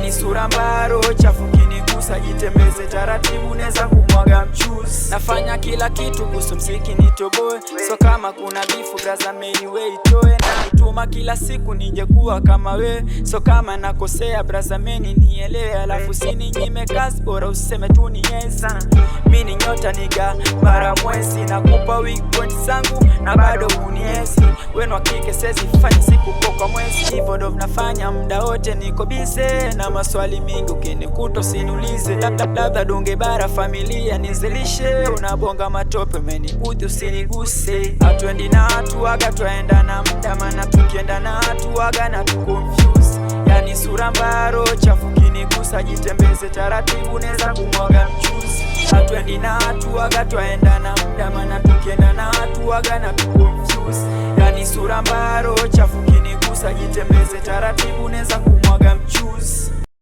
yani sura mbaro chafu kinigusa, jitembeze taratibu neza kumwaga mchuzi. Nafanya kila kitu kuhusu mziki nitoboe, so kama kuna bifu braza meni we itoe, na nituma kila siku nije kuwa kama we, so kama nakosea braza meni nielewe, alafu sini nyime kazi bora useme tu ni yesa. Mini nyota niga mara mwezi, nakupa weak point zangu na bado uniesi, wenu wakike sezi fanya siku kwa mwezi, hivyo ndo nafanya muda wote niko bize, na maswali mingi ukinikuta usiniulize, labda dunge bara familia nizilishe, unabonga matope meni udhi usiniguse. Hatuendi na hatu waga twaenda na muda, mana tukienda na hatu waga na tukonfuse, yani sura mbaro chafu kinigusa, jitembeze taratibu neza kumwaga mchuzi. Hatuendi na hatu waga twaenda na muda, mana tukienda na hatu waga na tukonfuse, yani sura mbaro chafu kinigusa, jitembeze taratibu neza kumwaga mchuzi.